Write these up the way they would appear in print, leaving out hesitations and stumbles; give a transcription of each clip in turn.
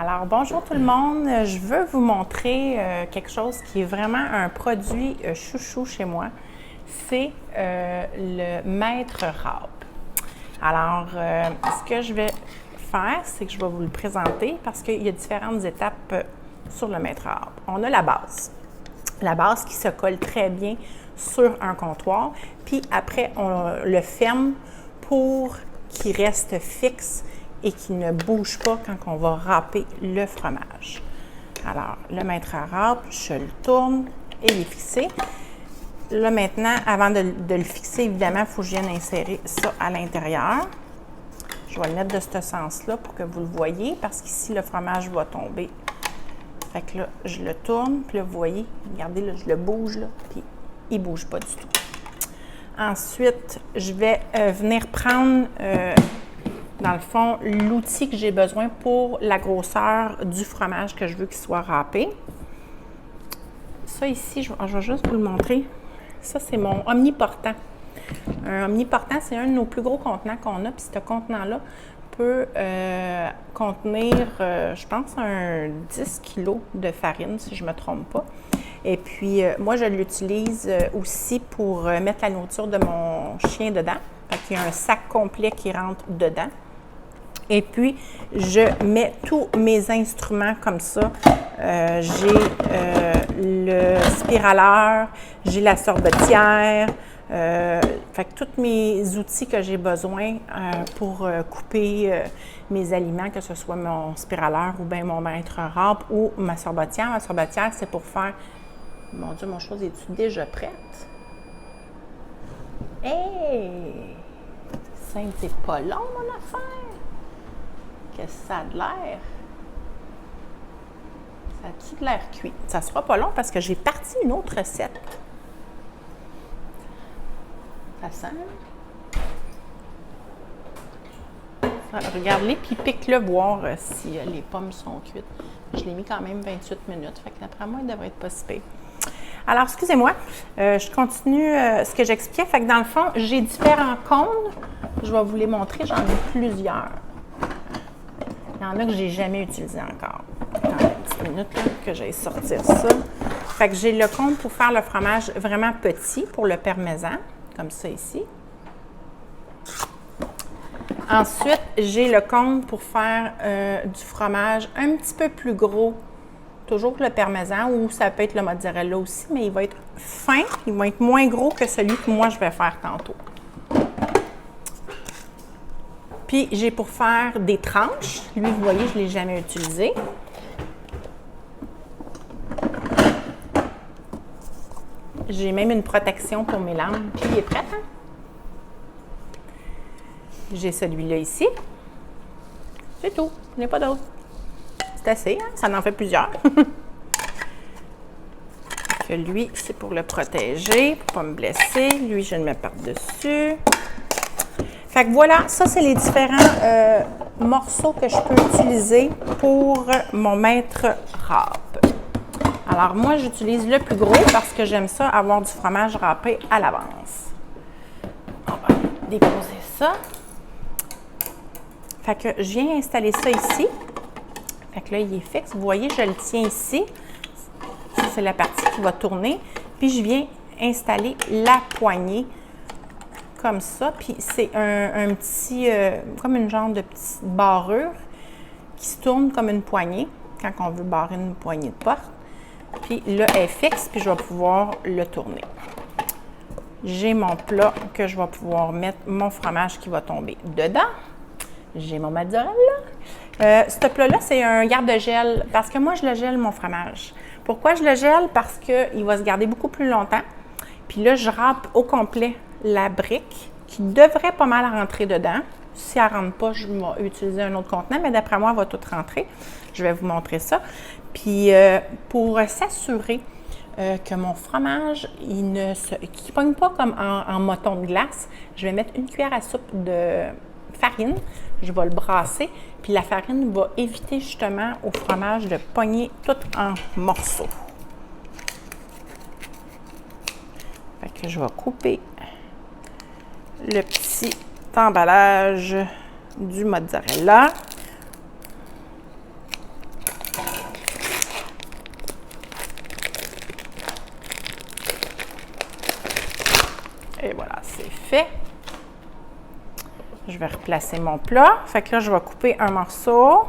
Alors, bonjour tout le monde. Je veux vous montrer quelque chose qui est vraiment un produit chouchou chez moi. C'est le Maître Râpe. Alors, ce que je vais faire, c'est que je vais vous le présenter parce qu'il y a différentes étapes sur le Maître Râpe. On a la base. La base qui se colle très bien sur un comptoir. Puis après, on le ferme pour qu'il reste fixe et qui ne bouge pas quand on va râper le fromage. Alors, le Maître à râpe, je le tourne et il est fixé. Là, maintenant, avant de le fixer, évidemment, il faut que je vienne insérer ça à l'intérieur. Je vais le mettre de ce sens-là pour que vous le voyez, parce qu'ici, le fromage va tomber. Fait que là, je le tourne, puis là, vous voyez, regardez, là, je le bouge, là, puis il ne bouge pas du tout. Ensuite, je vais venir prendre... dans le fond, l'outil que j'ai besoin pour la grosseur du fromage que je veux qu'il soit râpé. Ça ici, je vais juste vous le montrer. Ça, c'est mon omniportant. Un omniportant, c'est un de nos plus gros contenants qu'on a. Puis ce contenant-là peut contenir, je pense, un 10 kg de farine, si je ne me trompe pas. Et puis, moi, je l'utilise aussi pour mettre la nourriture de mon chien dedans. Fait qu'il y a un sac complet qui rentre dedans. Et puis, je mets tous mes instruments comme ça. J'ai le spiraleur, j'ai la sorbetière, fait que tous mes outils que j'ai besoin pour couper mes aliments, que ce soit mon spiraleur ou bien mon Maître râpe ou ma sorbetière. Ma sorbetière, c'est pour faire... Mon Dieu, mon chose est-tu déjà prête? Hey! C'est pas long, mon affaire! Qu'est-ce que ça a de l'air? Ça a-tu de l'air cuit? Ça sera pas long parce que j'ai parti une autre recette. Ça sent? Regarde-les, puis pique-le voir si les pommes sont cuites. Je l'ai mis quand même 28 minutes, fait que d'après moi, il devrait être pas si pire. Alors, excusez-moi, je continue ce que j'expliquais. Fait que dans le fond, j'ai différents cônes. Je vais vous les montrer, j'en ai plusieurs. Il y en a que j'ai jamais utilisé encore. Attends une petite minute là, que j'aille sortir ça. Fait que j'ai le cône pour faire le fromage vraiment petit, pour le parmesan, comme ça ici. Ensuite, j'ai le cône pour faire du fromage un petit peu plus gros, toujours le parmesan, ou ça peut être le mozzarella aussi, mais il va être fin, il va être moins gros que celui que moi je vais faire tantôt. Puis, j'ai pour faire des tranches. Lui, vous voyez, je ne l'ai jamais utilisé. J'ai même une protection pour mes lames. Puis, il est prêt, hein? J'ai celui-là ici. C'est tout. Il n'y a pas d'autre. C'est assez, hein? Ça en fait plusieurs. Que lui, c'est pour le protéger, pour ne pas me blesser. Lui, je le mets par-dessus. Fait que voilà, ça, c'est les différents morceaux que je peux utiliser pour mon Maître râpe. Alors, moi, j'utilise le plus gros parce que j'aime ça, avoir du fromage râpé à l'avance. On va déposer ça. Fait que je viens installer ça ici. Fait que là, il est fixe. Vous voyez, je le tiens ici. Ça, c'est la partie qui va tourner. Puis, je viens installer la poignée comme ça. Puis, c'est un petit, comme une genre de petite barrure qui se tourne comme une poignée quand on veut barrer une poignée de porte. Puis là, elle est fixe, puis je vais pouvoir le tourner. J'ai mon plat que je vais pouvoir mettre mon fromage qui va tomber dedans. J'ai mon mozzarella. Ce plat-là, c'est un garde-gel parce que moi, je le gèle, mon fromage. Pourquoi je le gèle? Parce qu'il va se garder beaucoup plus longtemps. Puis là, je râpe au complet la brique qui devrait pas mal rentrer dedans. Si elle ne rentre pas, je vais utiliser un autre contenant, mais d'après moi, elle va tout rentrer. Je vais vous montrer ça. Puis, pour s'assurer que mon fromage, il ne pogne pas comme en moton de glace, je vais mettre une cuillère à soupe de farine. Je vais le brasser. Puis, la farine va éviter justement au fromage de pogner tout en morceaux. Fait que je vais couper le petit emballage du mozzarella. fait. Je vais replacer mon plat. Fait que là, je vais couper un morceau.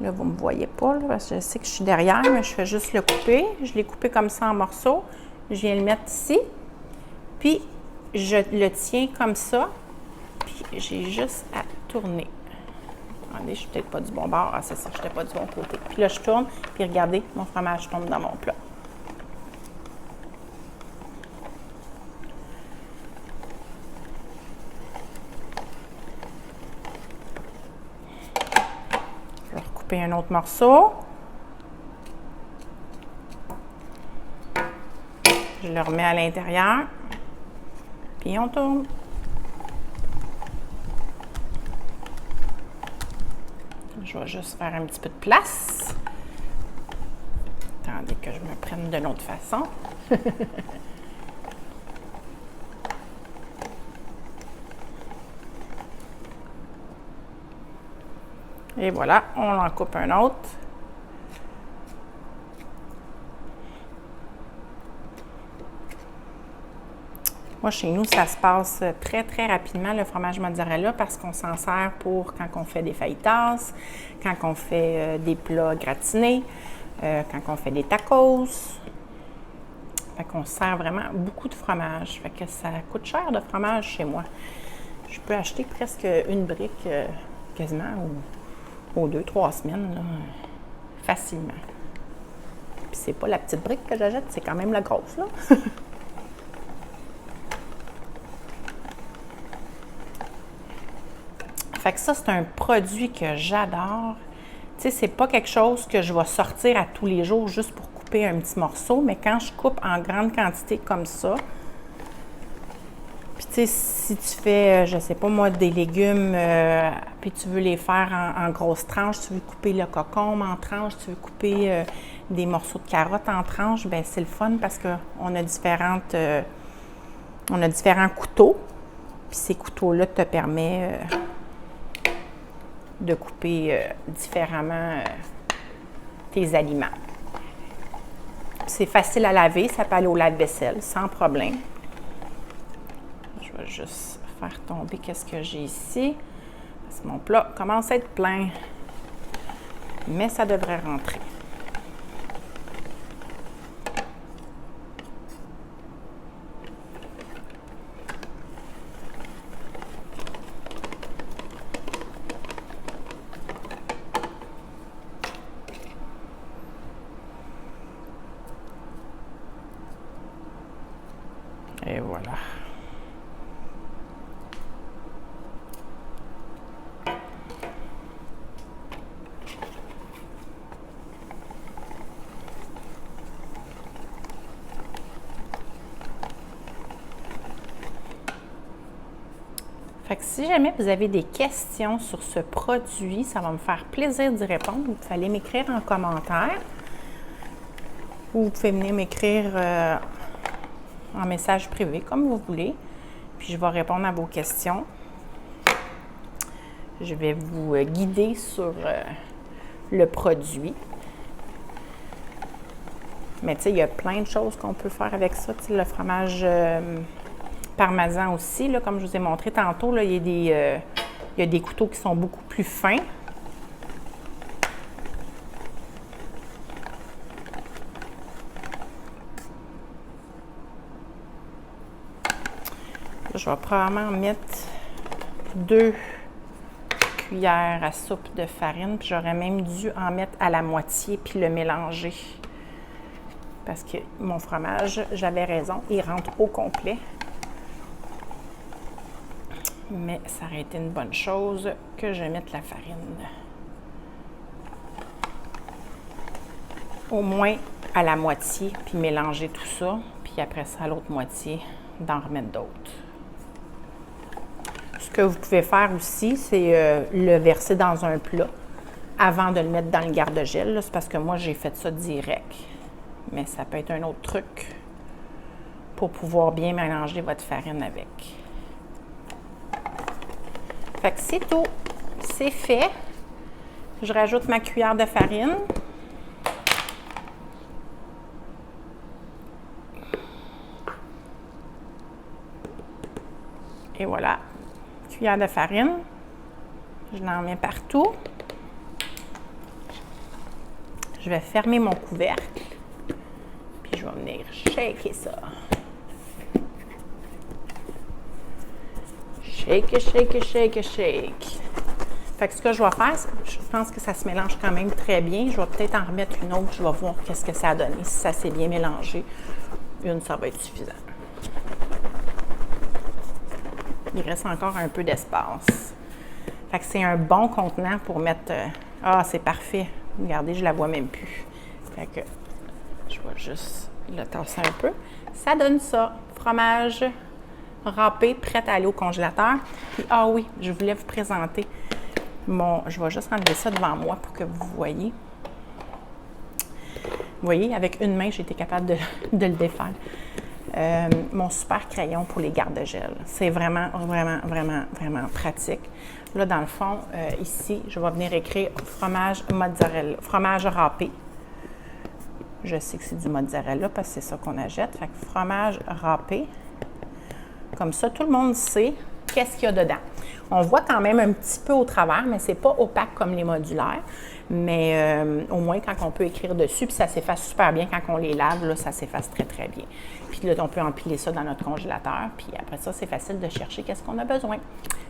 Là, vous ne me voyez pas, là, parce que je sais que je suis derrière, mais je fais juste le couper. Je l'ai coupé comme ça en morceaux. Je viens le mettre ici. Puis, je le tiens comme ça. Puis, j'ai juste à tourner. Attendez, je suis peut-être pas du bon bord. Ah, c'est ça, je n'étais pas du bon côté. Puis là, je tourne. Puis, regardez, mon fromage tombe dans mon plat. Je vais recouper un autre morceau. Je le remets à l'intérieur. Puis, on tourne. Je vais juste faire un petit peu de place. Attendez que je me prenne d'une autre façon. Et voilà, on en coupe un autre. Moi, chez nous, ça se passe très, très rapidement, le fromage mozzarella, parce qu'on s'en sert pour quand on fait des fajitas, quand on fait des plats gratinés, quand on fait des tacos. Fait qu'on sert vraiment beaucoup de fromage. Fait que ça coûte cher de fromage chez moi. Je peux acheter presque une brique quasiment aux 2-3 semaines, là, facilement. Puis c'est pas la petite brique que j'achète, c'est quand même la grosse, là. Fait que ça, c'est un produit que j'adore. Tu sais, c'est pas quelque chose que je vais sortir à tous les jours juste pour couper un petit morceau, mais quand je coupe en grande quantité comme ça, puis tu sais, si tu fais, je sais pas moi, des légumes, puis tu veux les faire en grosses tranches, tu veux couper le concombre en tranches, tu veux couper des morceaux de carottes en tranches, bien c'est le fun parce qu'on a différents couteaux, puis ces couteaux-là te permettent de couper différemment tes aliments. C'est facile à laver, ça peut aller au lave-vaisselle sans problème. Je vais juste faire tomber qu'est-ce que j'ai ici. Parce que mon plat commence à être plein, mais ça devrait rentrer. Et voilà. Fait que si jamais vous avez des questions sur ce produit, ça va me faire plaisir d'y répondre. Vous pouvez aller m'écrire en commentaire ou vous pouvez venir m'écrire en message privé, comme vous voulez. Puis je vais répondre à vos questions. Je vais vous guider sur le produit. Mais tu sais, il y a plein de choses qu'on peut faire avec ça. Tu sais, le fromage parmesan aussi, là, comme je vous ai montré tantôt, là, il y a des couteaux qui sont beaucoup plus fins. Je vais probablement mettre 2 cuillères à soupe de farine, puis j'aurais même dû en mettre à la moitié puis le mélanger. Parce que mon fromage, j'avais raison, il rentre au complet. Mais ça aurait été une bonne chose que je mette la farine. Au moins à la moitié, puis mélanger tout ça, puis après ça, à l'autre moitié, d'en remettre d'autres. Ce que vous pouvez faire aussi, c'est le verser dans un plat avant de le mettre dans le garde-gel. C'est parce que moi, j'ai fait ça direct. Mais ça peut être un autre truc pour pouvoir bien mélanger votre farine avec. Fait que c'est tout. C'est fait. Je rajoute ma cuillère de farine. Et voilà, cuillère de farine. Je l'en mets partout. Je vais fermer mon couvercle. Puis je vais venir shaker ça. Shake, shake, shake, shake. Fait que ce que je vais faire, je pense que ça se mélange quand même très bien. Je vais peut-être en remettre une autre. Je vais voir qu'est-ce que ça a donné. Si ça s'est bien mélangé, une, ça va être suffisant. Il reste encore un peu d'espace. Fait que c'est un bon contenant pour mettre... Ah, c'est parfait. Regardez, je la vois même plus. Fait que je vais juste le tasser un peu. Ça donne ça. Fromage râpé, prêt à aller au congélateur. Puis, ah oui, je voulais vous présenter je vais juste enlever ça devant moi pour que vous voyez. Vous voyez, avec une main, j'ai été capable de le défaire. Mon super crayon pour les garde-gel. C'est vraiment, vraiment, vraiment, vraiment pratique. Là, dans le fond, ici, je vais venir écrire fromage mozzarella, fromage râpé. Je sais que c'est du mozzarella parce que c'est ça qu'on achète. Fait que fromage râpé. Comme ça, tout le monde sait qu'est-ce qu'il y a dedans. On voit quand même un petit peu au travers, mais c'est pas opaque comme les modulaires. Mais au moins, quand on peut écrire dessus, puis ça s'efface super bien quand on les lave, là, ça s'efface très, très bien. Puis là, on peut empiler ça dans notre congélateur. Puis après ça, c'est facile de chercher qu'est-ce qu'on a besoin.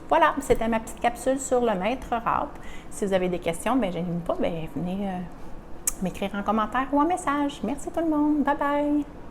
Voilà, c'était ma petite capsule sur le maître râpe. Si vous avez des questions, bien, gênez-vous pas, bien, venez m'écrire en commentaire ou en message. Merci tout le monde. Bye bye!